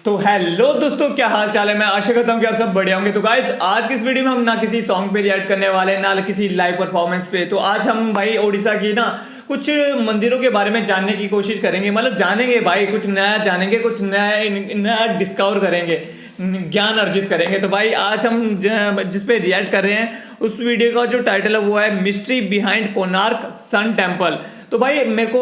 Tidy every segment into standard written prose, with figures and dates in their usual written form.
तो हेलो दोस्तों, क्या हाल चाल है। मैं आशा करता हूँ कि आप सब बढ़िया होंगे। तो गाइस, आज की इस वीडियो में हम ना किसी सॉन्ग पे रिएक्ट करने वाले हैं, ना किसी लाइव परफॉर्मेंस पे। तो आज हम भाई ओडिशा की ना कुछ मंदिरों के बारे में जानने की कोशिश करेंगे। मतलब जानेंगे भाई, कुछ नया जानेंगे, कुछ नया डिस्कवर करेंगे, ज्ञान अर्जित करेंगे। तो भाई आज हम जिस पे रिएक्ट कर रहे हैं उस वीडियो का जो टाइटल है वो है mystery behind Konark sun temple. तो भाई मेरे को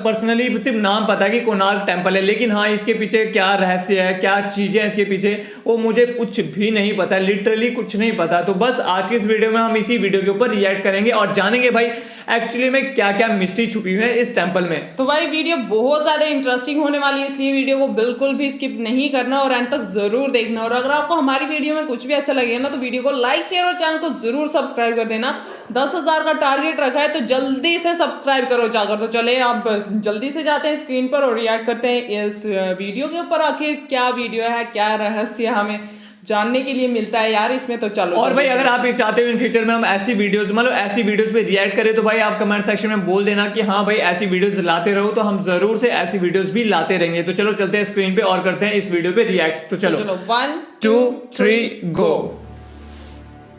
पर्सनली सिर्फ नाम पता है कि कोणार्क टेम्पल है, लेकिन हाँ इसके पीछे क्या रहस्य है, क्या चीज़ें हैं इसके पीछे, वो मुझे कुछ भी नहीं पता, लिटरली कुछ नहीं पता। तो बस आज के इस वीडियो में हम इसी वीडियो के ऊपर रिएक्ट करेंगे और जानेंगे भाई एक्चुअली में क्या क्या मिस्ट्री छुपी हुई है इस टेम्पल में। तो भाई वीडियो बहुत ज़्यादा इंटरेस्टिंग होने वाली है, इसलिए वीडियो को बिल्कुल भी स्किप नहीं करना और एंड तक जरूर देखना। और अगर आपको हमारी वीडियो में कुछ भी अच्छा लगेगा ना तो वीडियो को लाइक शेयर और चैनल को जरूर सब्सक्राइब कर देना। 10,000 का टारगेट रखा है तो जल्दी से सब्सक्राइब करो जाकर। तो चले आप जल्दी से जाते हैं स्क्रीन पर और रिएक्ट करते हैं इस वीडियो के ऊपर। आखिर क्या वीडियो है, क्या रहस्य हमें जानने के लिए मिलता है यार इसमें। तो चलो। और भाई अगर आप ये चाहते हो इन फ्यूचर में हम ऐसी वीडियोस मतलब ऐसी वीडियोस पे रिएक्ट करें तो भाई आप कमेंट सेक्शन में बोल देना कि हाँ भाई ऐसी वीडियोस लाते रहो, तो हम जरूर से ऐसी वीडियोस भी लाते रहेंगे। तो चलो चलते हैं स्क्रीन पे और करते हैं इस वीडियो पे रिएक्ट। तो चलो 1 2 3 गो।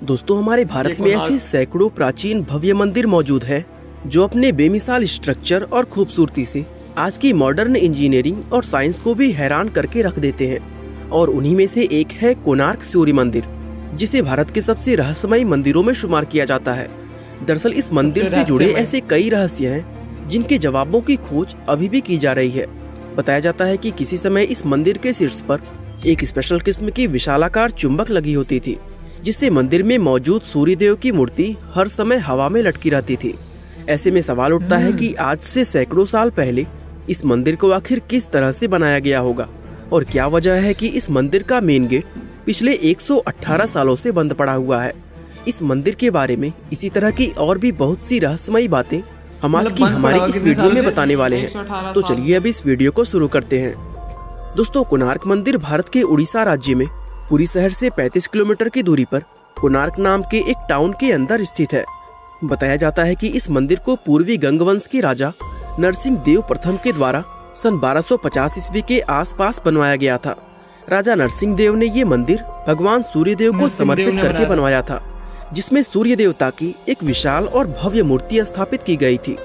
दोस्तों, हमारे भारत में ऐसे सैकड़ों प्राचीन भव्य मंदिर मौजूद हैं जो अपने बेमिसाल स्ट्रक्चर और खूबसूरती से आज की मॉडर्न इंजीनियरिंग और साइंस को भी हैरान करके रख देते हैं। और उन्हीं में से एक है कोणार्क सूर्य मंदिर, जिसे भारत के सबसे रहस्यमयी मंदिरों में शुमार किया जाता है। दरअसल इस मंदिर से जुड़े ऐसे कई रहस्य हैं जिनके जवाबों की खोज अभी भी की जा रही है। बताया जाता है कि किसी समय इस मंदिर के शीर्ष पर एक स्पेशल किस्म की विशालाकार चुंबक लगी होती थी, जिससे मंदिर में मौजूद सूर्यदेव की मूर्ति हर समय हवा में लटकी रहती थी। ऐसे में सवाल उठता है कि आज से सैकड़ों साल पहले इस मंदिर को आखिर किस तरह से बनाया गया होगा और क्या वजह है कि इस मंदिर का मेन गेट पिछले 118 सालों से बंद पड़ा हुआ है। इस मंदिर के बारे में इसी तरह की और भी बहुत सी रहस्यमयी बातें हम आज की हमारी इस वीडियो में बताने वाले हैं। तो चलिए अब इस वीडियो को शुरू करते हैं। दोस्तों, कोणार्क मंदिर भारत के उड़ीसा राज्य में पुरी शहर से 35 किलोमीटर की दूरी पर कोणार्क नाम के एक टाउन के अंदर स्थित है। बताया जाता है कि इस मंदिर को पूर्वी गंगवंश के राजा नरसिंह देव प्रथम के द्वारा सन 1250 ईस्वी के आसपास बनवाया गया था। राजा नरसिंह देव ने ये मंदिर भगवान सूर्यदेव को समर्पित करके बनवाया था, जिसमें सूर्य देवता की एक विशाल और भव्य मूर्ति स्थापित की गई थी।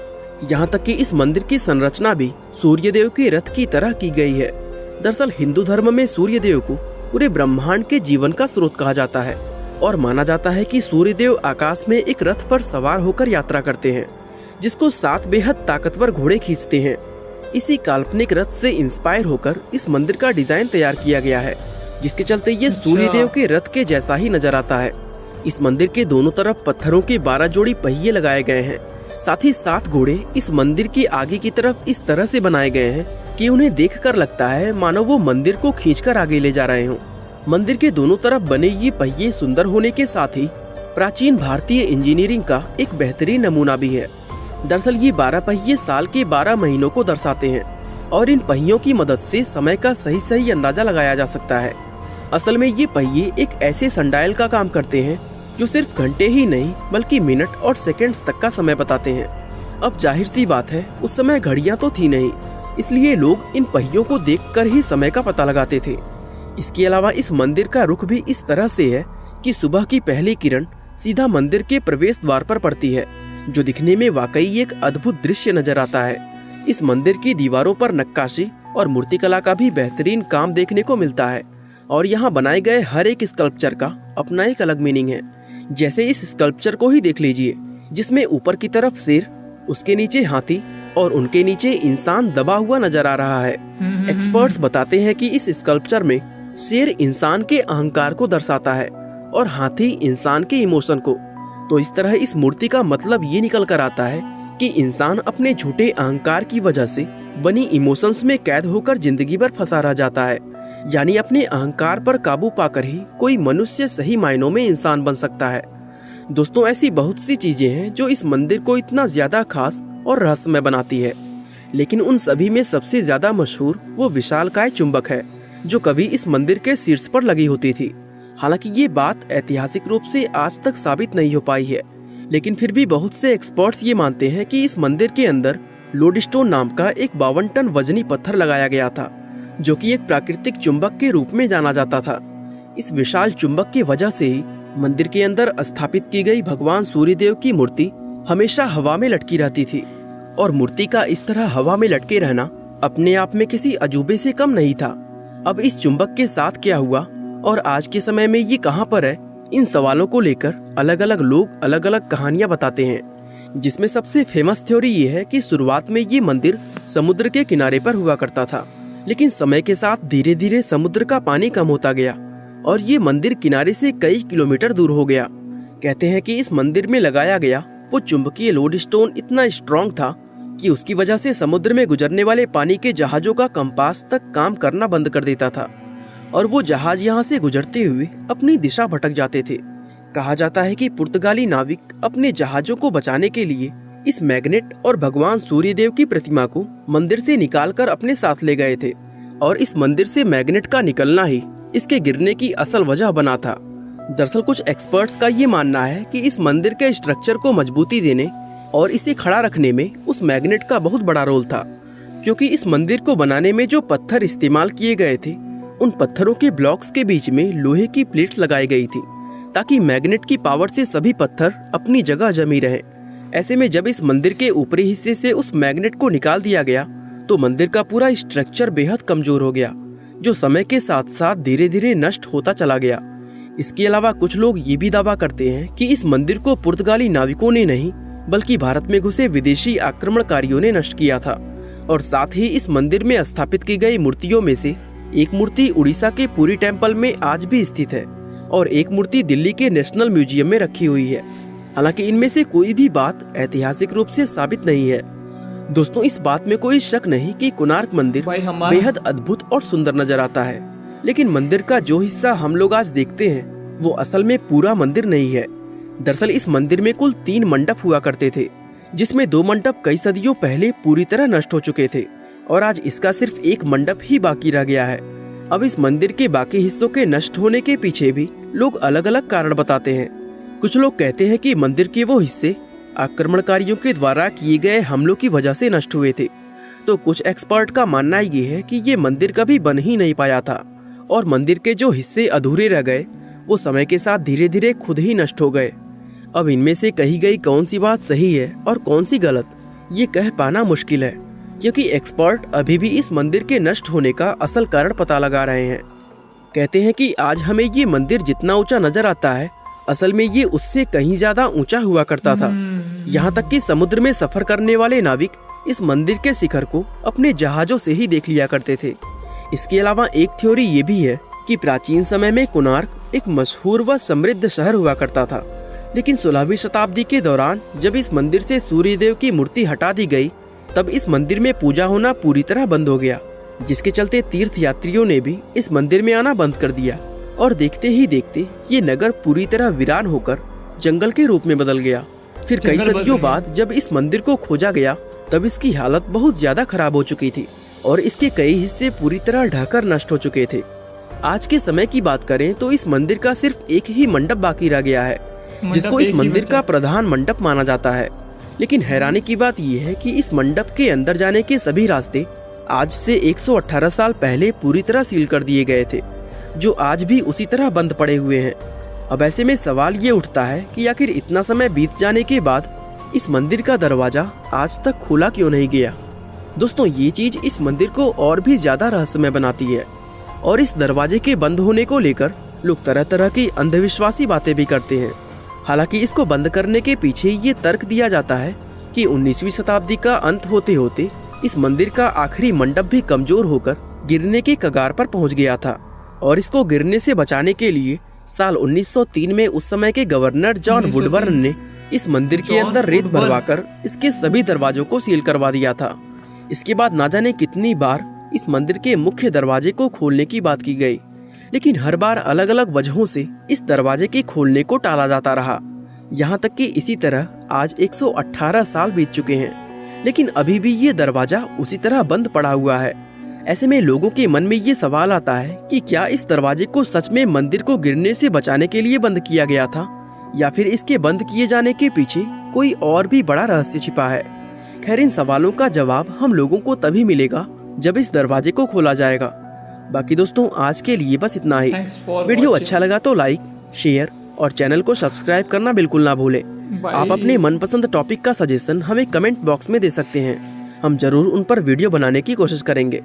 यहाँ तक कि इस मंदिर की संरचना भी सूर्यदेव के रथ की तरह की गई है। दरअसल हिंदू धर्म में सूर्यदेव को पूरे ब्रह्मांड के जीवन का स्रोत कहा जाता है और माना जाता है कि सूर्यदेव आकाश में एक रथ पर सवार होकर यात्रा करते हैं, जिसको 7 बेहद ताकतवर घोड़े खींचते हैं। इसी काल्पनिक रथ से इंस्पायर होकर इस मंदिर का डिजाइन तैयार किया गया है, जिसके चलते ये सूर्यदेव के रथ के जैसा ही नजर आता है। इस मंदिर के दोनों तरफ पत्थरों के 12 जोड़ी पहिए लगाए गए हैं। साथ ही 7 घोड़े इस मंदिर के आगे की तरफ इस तरह से बनाए गए हैं कि उन्हें देखकर लगता है मानो वो मंदिर को खींचकर आगे ले जा रहे हों। मंदिर के दोनों तरफ बने ये पहिए सुंदर होने के साथ ही प्राचीन भारतीय इंजीनियरिंग का एक बेहतरीन नमूना भी है। दरअसल ये 12 पहिए साल के 12 महीनों को दर्शाते हैं और इन पहियों की मदद से समय का सही अंदाजा लगाया जा सकता है। असल में ये पहिए एक ऐसे सनडायल का काम करते हैं जो सिर्फ घंटे ही नहीं बल्कि मिनट और सेकंड्स तक का समय बताते हैं। अब जाहिर सी बात है, उस समय घड़ियां तो थी नहीं, इसलिए लोग इन पहियों को देखकर ही समय का पता लगाते थे। इसके अलावा इस मंदिर का रुख भी इस तरह से है कि सुबह की पहली किरण सीधा मंदिर के प्रवेश द्वार पर पड़ती है, जो दिखने में वाकई एक अद्भुत दृश्य नजर आता है। इस मंदिर की दीवारों पर नक्काशी और मूर्तिकला का भी बेहतरीन काम देखने को मिलता है और यहाँ बनाए गए हर एक स्कल्पचर का अपना एक अलग मीनिंग है। जैसे इस स्कल्पचर को ही देख लीजिए, जिसमें ऊपर की तरफ शेर, उसके नीचे हाथी और उनके नीचे इंसान दबा हुआ नजर आ रहा है। एक्सपर्ट्स बताते हैं कि इस स्कल्पचर में शेर इंसान के अहंकार को दर्शाता है और हाथी इंसान के इमोशन को। तो इस तरह इस मूर्ति का मतलब ये निकल कर आता है कि इंसान अपने झूठे अहंकार की वजह से बनी इमोशंस में कैद होकर जिंदगी भर फंसा रह जाता है। यानी अपने अहंकार पर काबू पाकर ही कोई मनुष्य सही मायनों में इंसान बन सकता है। दोस्तों, ऐसी बहुत सी चीजें हैं जो इस मंदिर को इतना ज्यादा खास और रहस्यमय बनाती है, लेकिन उन सभी में सबसे ज्यादा मशहूर वो विशालकाय चुंबक है जो कभी इस मंदिर के शीर्ष पर लगी होती थी। हालांकि ये बात ऐतिहासिक रूप से आज तक साबित नहीं हो पाई है, लेकिन फिर भी बहुत से एक्सपर्ट्स ये मानते हैं कि इस मंदिर के अंदर लोडस्टोन नाम का एक 52 टन वजनी पत्थर लगाया गया था, जो कि एक प्राकृतिक चुंबक के रूप में जाना जाता था। इस विशाल चुंबक की वजह से ही मंदिर के अंदर स्थापित की गई भगवान सूर्यदेव की मूर्ति हमेशा हवा में लटकी रहती थी, और मूर्ति का इस तरह हवा में लटके रहना अपने आप में किसी अजूबे से कम नहीं था। अब इस चुंबक के साथ क्या हुआ और आज के समय में ये कहाँ पर है, इन सवालों को लेकर अलग अलग लोग अलग अलग कहानियां बताते हैं, जिसमें सबसे फेमस थ्योरी ये है कि शुरुआत में ये मंदिर समुद्र के किनारे पर हुआ करता था, लेकिन समय के साथ धीरे धीरे समुद्र का पानी कम होता गया और ये मंदिर किनारे से कई किलोमीटर दूर हो गया। कहते हैं कि इस मंदिर में लगाया गया वो चुंबकीय लोड स्टोन इतना स्ट्रॉन्ग था कि उसकी वजह से समुद्र में गुजरने वाले पानी के जहाजों का कंपास तक काम करना बंद कर देता था और वो जहाज यहाँ से गुजरते हुए अपनी दिशा भटक जाते थे। कहा जाता है कि पुर्तगाली नाविक अपने जहाजों को बचाने के लिए इस मैग्नेट और भगवान सूर्यदेव की प्रतिमा को मंदिर से निकालकर अपने साथ ले गए थे, और इस मंदिर से मैग्नेट का निकलना ही इसके गिरने की असल वजह बना था। दरअसल कुछ एक्सपर्ट्स का ये मानना है कि इस मंदिर के स्ट्रक्चर को मजबूती देने और इसे खड़ा रखने में उस मैग्नेट का बहुत बड़ा रोल था, क्योंकि इस मंदिर को बनाने में जो पत्थर इस्तेमाल किए गए थे उन पत्थरों के ब्लॉक्स के बीच में लोहे की प्लेट्स लगाई गई थी ताकि मैग्नेट की पावर से सभी पत्थर अपनी जगह जमी रहे। ऐसे में जब इस मंदिर के ऊपरी हिस्से से उस मैग्नेट को निकाल दिया गया तो मंदिर का पूरा स्ट्रक्चर बेहद कमजोर हो गया, जो समय के साथ साथ धीरे धीरे नष्ट होता चला गया। इसके अलावा कुछ लोग ये भी दावा करते हैं कि इस मंदिर को पुर्तगाली नाविकों ने नहीं बल्कि भारत में घुसे विदेशी आक्रमणकारियों ने नष्ट किया था, और साथ ही इस मंदिर में स्थापित की गई मूर्तियों में से एक मूर्ति उड़ीसा के पुरी टेम्पल में आज भी स्थित है और एक मूर्ति दिल्ली के नेशनल म्यूजियम में रखी हुई है। हालांकि इनमें से कोई भी बात ऐतिहासिक रूप से साबित नहीं है। दोस्तों, इस बात में कोई शक नहीं कि कोणार्क मंदिर बेहद अद्भुत और सुंदर नजर आता है, लेकिन मंदिर का जो हिस्सा हम लोग आज देखते हैं वो असल में पूरा मंदिर नहीं है। दरअसल इस मंदिर में कुल 3 मंडप हुआ करते थे, जिसमें 2 मंडप कई सदियों पहले पूरी तरह नष्ट हो चुके थे और आज इसका सिर्फ 1 मंडप ही बाकी रह गया है। अब इस मंदिर के बाकी हिस्सों के नष्ट होने के पीछे भी लोग अलग अलग कारण बताते हैं। कुछ लोग कहते हैं कि मंदिर के वो हिस्से आक्रमणकारियों के द्वारा किए गए हमलों की वजह से नष्ट हुए थे, तो कुछ एक्सपर्ट का मानना ये है कि ये मंदिर कभी बन ही नहीं पाया था और मंदिर के जो हिस्से अधूरे रह गए वो समय के साथ धीरे धीरे खुद ही नष्ट हो गए। अब इनमें से कही गई कौन सी बात सही है और कौन सी गलत, ये कह पाना मुश्किल है, क्योंकि एक्सपर्ट अभी भी इस मंदिर के नष्ट होने का असल कारण पता लगा रहे हैं। कहते हैं कि आज हमें ये मंदिर जितना ऊंचा नजर आता है, असल में ये उससे कहीं ज्यादा ऊंचा हुआ करता था। यहाँ तक कि समुद्र में सफर करने वाले नाविक इस मंदिर के शिखर को अपने जहाजों से ही देख लिया करते थे। इसके अलावा एक थ्योरी ये भी है कि प्राचीन समय में कोणार्क एक मशहूर व समृद्ध शहर हुआ करता था, लेकिन 16वीं शताब्दी के दौरान जब इस मंदिर से सूर्यदेव की मूर्ति हटा दी गई तब इस मंदिर में पूजा होना पूरी तरह बंद हो गया, जिसके चलते तीर्थ यात्रियों ने भी इस मंदिर में आना बंद कर दिया और देखते ही देखते ये नगर पूरी तरह वीरान होकर जंगल के रूप में बदल गया। फिर कई सदियों बाद जब इस मंदिर को खोजा गया तब इसकी हालत बहुत ज्यादा खराब हो चुकी थी और इसके कई हिस्से पूरी तरह ढहकर नष्ट हो चुके थे। आज के समय की बात करें तो इस मंदिर का सिर्फ एक ही मंडप बाकी रह गया है, जिसको इस मंदिर का प्रधान मंडप माना जाता है। लेकिन हैरानी की बात यह है कि इस मंडप के अंदर जाने के सभी रास्ते आज से 118 साल पहले पूरी तरह सील कर दिए गए थे, जो आज भी उसी तरह बंद पड़े हुए हैं। अब ऐसे में सवाल ये उठता है कि आखिर इतना समय बीत जाने के बाद इस मंदिर का दरवाजा आज तक खोला क्यों नहीं गया। दोस्तों, ये चीज इस मंदिर को और भी ज्यादा रहस्यमय बनाती है और इस दरवाजे के बंद होने को लेकर लोग तरह तरह की अंधविश्वासी बातें भी करते हैं। हालांकि इसको बंद करने के पीछे ये तर्क दिया जाता है कि 19वीं शताब्दी का अंत होते होते इस मंदिर का आखिरी मंडप भी कमजोर होकर गिरने के कगार पर पहुंच गया था और इसको गिरने से बचाने के लिए साल 1903 में उस समय के गवर्नर जॉन वुडबर्न ने इस मंदिर के अंदर रेत भरवाकर इसके सभी दरवाजों को सील करवा दिया था। इसके बाद ना जाने कितनी बार इस मंदिर के मुख्य दरवाजे को खोलने की बात की गई, लेकिन हर बार अलग अलग वजहों से इस दरवाजे के खोलने को टाला जाता रहा। यहाँ तक कि इसी तरह आज 118 साल बीत चुके हैं, लेकिन अभी भी ये दरवाजा उसी तरह बंद पड़ा हुआ है। ऐसे में लोगों के मन में ये सवाल आता है कि क्या इस दरवाजे को सच में मंदिर को गिरने से बचाने के लिए बंद किया गया था, या फिर इसके बंद किए जाने के पीछे कोई और भी बड़ा रहस्य छिपा है। खैर, इन सवालों का जवाब हम लोगों को तभी मिलेगा जब इस दरवाजे को खोला जाएगा बाकी दोस्तों आज के लिए बस इतना ही। Thanks for video watching. अच्छा लगा तो लाइक, शेयर और चैनल को सब्सक्राइब करना बिल्कुल ना भूलें। आप अपने मनपसंद टॉपिक का सजेशन हमें कमेंट बॉक्स में दे सकते हैं, हम जरूर उन पर वीडियो बनाने की कोशिश करेंगे।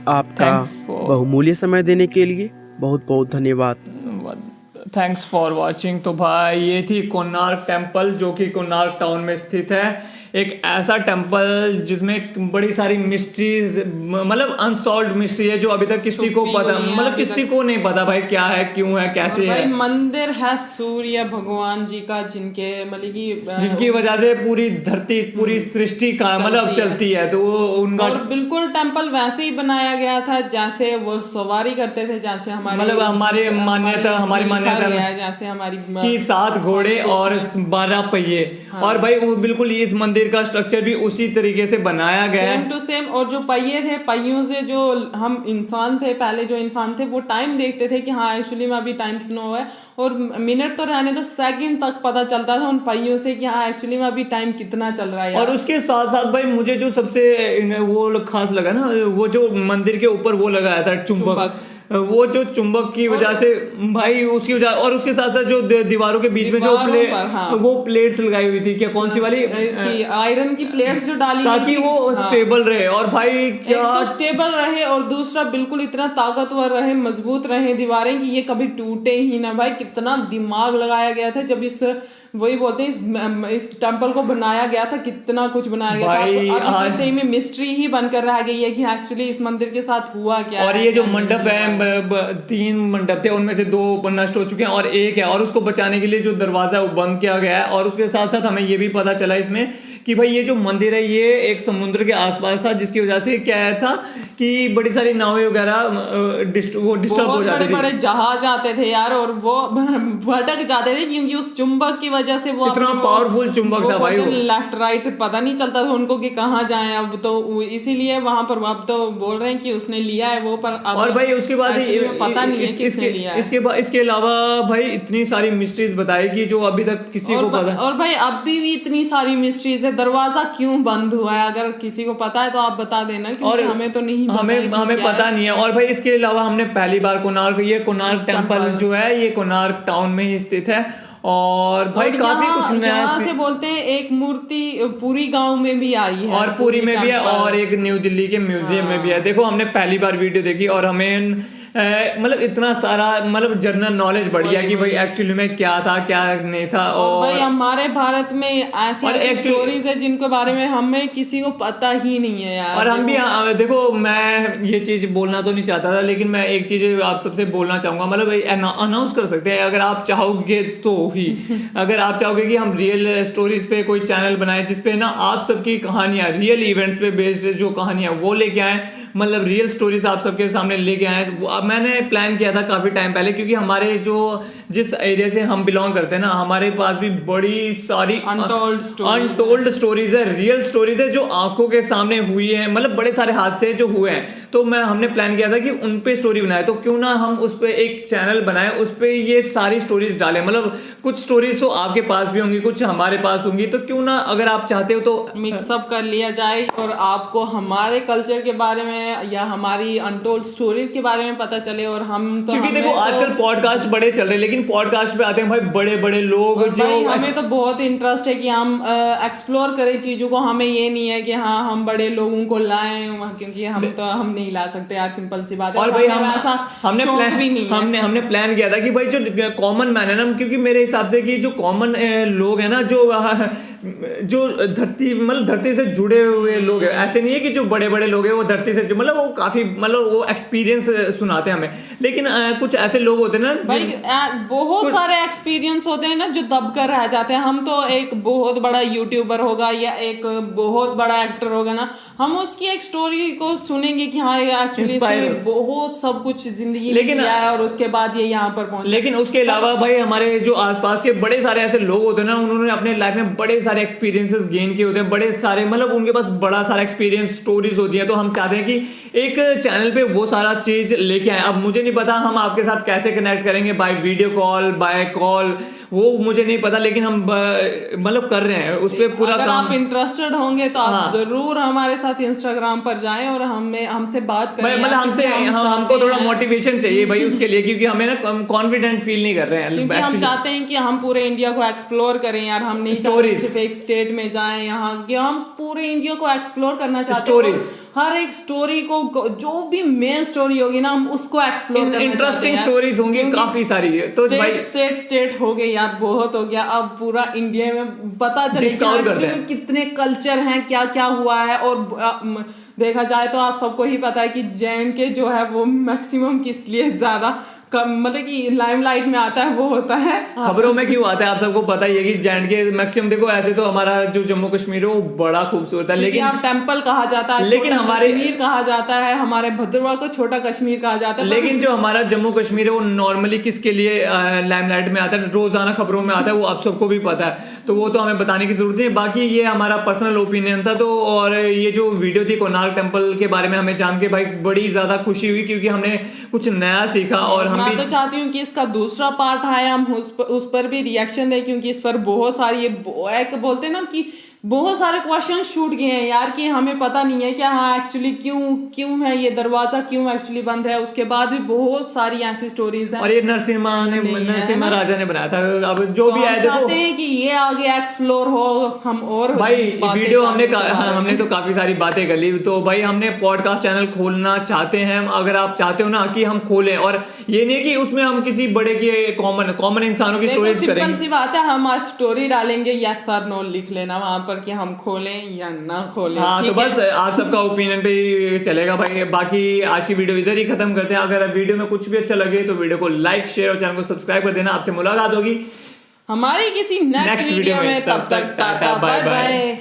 आपका बहुमूल्य समय देने के लिए बहुत बहुत धन्यवाद। Thanks for watching. तो भाई ये थी कोणार्क टेम्पल, जो कि कोणार्क टाउन में स्थित है। एक ऐसा टेम्पल जिसमें बड़ी सारी मिस्ट्रीज, मतलब अनसॉल्व्ड मिस्ट्री है जो अभी तक किसी को पता, मतलब किसी को नहीं पता भाई क्या है, क्यों है, कैसे है। मंदिर है सूर्य भगवान जी का, जिनकी वजह से पूरी धरती, पूरी सृष्टि का मतलब चलती है। तो वो उनका और बिल्कुल टेम्पल वैसे ही बनाया गया था जैसे वो सवारी करते थे, जैसे मतलब हमारी मान्यता है, जैसे हमारी कि 7 घोड़े और 12 पहिए। और भाई वो बिल्कुल इस मंदिर का स्ट्रक्चर भी उसी तरीके से बनाया गया है, सेम टू सेम। और जो पहिए थे, पहियों से जो हम इंसान थे, पहले जो इंसान थे वो टाइम देखते थे कि हाँ एक्चुअली में अभी टाइम कितना हुआ है, और मिनट तो रहने तो सेकंड तक पता चलता था उन पहियों से कि हाँ एक्चुअली में अभी टाइम कितना चल रहा है। और उसके साथ साथ भाई मुझे जो सबसे वो खास लगा ना, वो जो मंदिर के ऊपर वो लगाया था चुंबक, वो जो चुंबक की वजह से भाई उसकी वजह, और उसके साथ साथ जो दीवारों के बीच में जो वो प्लेट्स लगाई हुई थी, क्या कौन सी वाली, इसकी आयरन की प्लेट्स जो डाली ताकि वो स्टेबल रहे। और भाई क्या तो स्टेबल रहे, और दूसरा बिल्कुल इतना ताकतवर रहे, मजबूत रहे दीवारें कि ये कभी टूटे ही ना। भाई कितना दिमाग लगाया गया था जब वही बोलते हैं इस टेम्पल को बनाया गया था, कितना कुछ बनाया गया था। अब सही में मिस्ट्री ही बनकर रह गई है कि एक्चुअली इस मंदिर के साथ हुआ क्या। और ये जो मंडप है, 3 मंडप थे, उनमें से 2 नष्ट हो चुके हैं और 1 है, और उसको बचाने के लिए जो दरवाजा है वो बंद किया गया है। और उसके साथ साथ हमें ये भी पता चला इसमें कि भाई ये जो मंदिर है ये एक समुद्र के आसपास था, जिसकी वजह से क्या था कि बड़ी सारी नावें वगैरह डिस्टर्ब हो जाती थी, बड़े जहाज आते थे यार, और वो भटक जाते थे क्योंकि उस चुंबक की वजह से वो इतना पावरफुल चुंबक था भाई, वो लेफ्ट राइट पता नहीं चलता था उनको कि कहाँ जाएं। अब तो इसीलिए वहां पर अब तो बोल रहे हैं कि उसने लिया है वो, पर अब और भाई उसके बाद पता नहीं है किसने लिया है। इसके अलावा भाई इतनी सारी मिस्ट्रीज बताई कि जो अभी तक किसी को पता। और भाई अभी भी इतनी सारी मिस्ट्रीज है। दरवाजा क्यों बंद हुआ है, अगर किसी को पता है तो आप बता देना, क्योंकि हमें तो नहीं हमें पता नहीं है। और भाई इसके अलावा हमने पहली बार कोणार्क टेम्पल जो है ये कोणार्क टाउन में ही स्थित है। और भाई काफी कुछ नया से बोलते हैं, एक मूर्ति पूरी गांव में भी आई है, और पूरी में भी है, और एक न्यू दिल्ली के म्यूजियम में भी है। देखो हमने पहली बार वीडियो देखी और हमें मतलब इतना सारा मतलब जनरल नॉलेज बढ़ गया कि भाई एक्चुअली में क्या था क्या नहीं था। और भाई हमारे भारत में ऐसी स्टोरीज है जिनके बारे में हमें किसी को पता ही नहीं है यार। और हम भी देखो, मैं ये चीज बोलना तो नहीं चाहता था, लेकिन मैं एक चीज आप सबसे बोलना चाहूंगा, मतलब अनाउंस कर सकते हैं अगर आप चाहोगे तो ही अगर आप चाहोगे कि हम रियल स्टोरीज पे कोई चैनल बनाए जिसपे ना आप सबकी कहानियां, रियल इवेंट्स पे बेस्ड जो कहानियां वो लेके आए, मतलब रियल स्टोरीज आप सबके सामने लेके आए। मैंने प्लान किया था काफ़ी टाइम पहले, क्योंकि हमारे जिस एरिया से हम बिलोंग करते हैं ना, हमारे पास भी बड़ी सारी अनटोल्ड स्टोरीज है, रियल स्टोरीज है जो आंखों के सामने हुई है, मतलब बड़े सारे हादसे जो हुए हैं। तो हमने प्लान किया था कि उन पे स्टोरी बनाए, तो क्यों ना हम उस पे एक चैनल बनाए, उस पे ये सारी स्टोरीज डालें। मतलब कुछ स्टोरीज तो आपके पास भी होंगी, कुछ हमारे पास होंगी, तो क्यों ना अगर आप चाहते हो तो मिक्सअप कर लिया जाए और आपको हमारे कल्चर के बारे में या हमारी अनटोल्ड स्टोरीज के बारे में पता चले। और हम तो क्योंकि देखो आजकल पॉडकास्ट बड़े चल रहे हैं, लेकिन पॉडकास्ट पे आते हैं भाई बड़े बड़े लोग जो हमें तो बहुत इंटरेस्ट है कि हम एक्सप्लोर करें चीजों को। हमें ये नहीं है कि हाँ हम बड़े लोगों को लाएं, क्योंकि हम नहीं ला सकते यार, सिंपल सी बात है। और भाई हमने प्लान किया था कि भाई जो कॉमन मैन है ना, क्योंकि मेरे हिसाब से कि जो कॉमन लोग हैं ना, जो धरती से जुड़े हुए लोग हैं, ऐसे नहीं है कि जो बड़े बड़े लोग हैं वो धरती से मतलब वो काफी मतलब वो एक्सपीरियंस सुनाते हैं हमें, लेकिन कुछ ऐसे लोग होते हैं ना भाई बहुत सारे एक्सपीरियंस होते हैं ना जो दब कर रह जाते हैं। हम तो एक बहुत बड़ा यूट्यूबर होगा या एक बहुत बड़ा एक्टर होगा ना, हम उसकी एक स्टोरी को सुनेंगे कि हाँ एक्चुअली बहुत सब कुछ जिंदगी में किया है और उसके बाद ये यहाँ पर पहुंचे। लेकिन उसके अलावा भाई हमारे जो आसपास के बड़े सारे ऐसे लोग होते हैं ना, उन्होंने अपने लाइफ में बड़े सारे एक्सपीरियंसेस गेन किए होते हैं, बड़े सारे मतलब उनके पास बड़ा सारा एक्सपीरियंस स्टोरीज होती है। तो हम चाहते हैं कि एक चैनल पे वो सारा चीज लेके आए। अब मुझे नहीं पता हम आपके साथ कैसे कनेक्ट करेंगे, by video call, by call, वो मुझे नहीं पता, लेकिन हम मतलब कर रहे हैं उस पर पूरा अगर काम। आप इंटरेस्टेड होंगे तो आप जरूर हमारे साथ इंस्टाग्राम पर जाएं और हमसे बात करें। मतलब हमसे हमको थोड़ा मोटिवेशन चाहिए भाई उसके लिए, क्योंकि हमें ना कॉन्फिडेंट फील नहीं कर रहे हैं। क्योंकि हम चाहते हैं कि हम पूरे इंडिया को एक्सप्लोर करें यार। हम नहीं चाहते सिर्फ एक स्टेट में जाएं यहाँ कि हम पूरे इंडिया को एक्सप्लोर करना चाहते हैं। हर एक स्टोरी को, जो भी मेन स्टोरी होगी ना, हम उसको एक्सप्लोर करना चाहते हैं। इंटरेस्टिंग स्टोरीज होंगी काफी सारी है। तो भाई स्टेट हो गए यार, बहुत हो गया। अब पूरा इंडिया में पता चले कि कितने कल्चर हैं, क्या क्या हुआ है। और देखा जाए तो आप सबको ही पता है कि J&K जो है वो मैक्सिमम किस लिए ज्यादा मतलब कि लाइमलाइट में आता है, वो होता है खबरों में क्यों आता है। आप सबको पता ही है कि J&K मैक्सिमम, देखो ऐसे तो हमारा जो जम्मू कश्मीर है वो बड़ा खूबसूरत है, लेकिन आप टेम्पल कहा जाता है, लेकिन हमारे कश्मीर कहा जाता है, हमारे भद्रवाह को छोटा कश्मीर कहा जाता है। लेकिन जो हमारा जम्मू कश्मीर है वो नॉर्मली किसके लिए लाइमलाइट में आता है, रोजाना खबरों में आता है, वो आप सबको भी पता है, तो वो तो हमें बताने की जरूरत नहीं। बाकी ये हमारा पर्सनल ओपिनियन था। तो और ये जो वीडियो थी कोणार्क टेम्पल के बारे में हमें जान के भाई बड़ी ज्यादा खुशी हुई, क्योंकि हमने कुछ नया सीखा। और मैं तो चाहती हूँ कि इसका दूसरा पार्ट आए, हम उस पर भी रिएक्शन दें, क्योंकि इस पर बहुत सारी एक बोलते हैं ना कि बहुत सारे क्वेश्चन छूट गए हैं यार, कि हमें पता नहीं है कि हाँ एक्चुअली क्यों है ये दरवाजा, क्यों एक्चुअली बंद है। उसके बाद भी बहुत सारी ऐसी स्टोरीज हैं। और ये नरसिम्हा राजा ने बनाया था। अब जो भी है चाहते हैं कि ये आगे एक्सप्लोर हो, हम और भाई वीडियो हमने तो काफी सारी बातें कर ली। तो भाई हमने पॉडकास्ट चैनल खोलना चाहते हैं। अगर आप चाहते हो ना कि हम खोलें, और ये नहीं कि उसमें हम किसी बड़े की कॉमन इंसानों की स्टोरीज करेंगे। सिंपल सी बात है, हम आज स्टोरी डालेंगे, यस और नो लिख लेना वहां पर कि हम खोलें या ना खोलें। हाँ, तो बस आप सबका ओपिनियन पे ही चलेगा भाई। बाकी आज की वीडियो इधर ही खत्म करते हैं। अगर वीडियो में कुछ भी अच्छा लगे तो वीडियो को लाइक, शेयर और चैनल को सब्सक्राइब कर देना। आपसे मुलाकात होगी हमारी किसी नेक्स्ट वीडियो में। तब तक टाटा बाय बाय।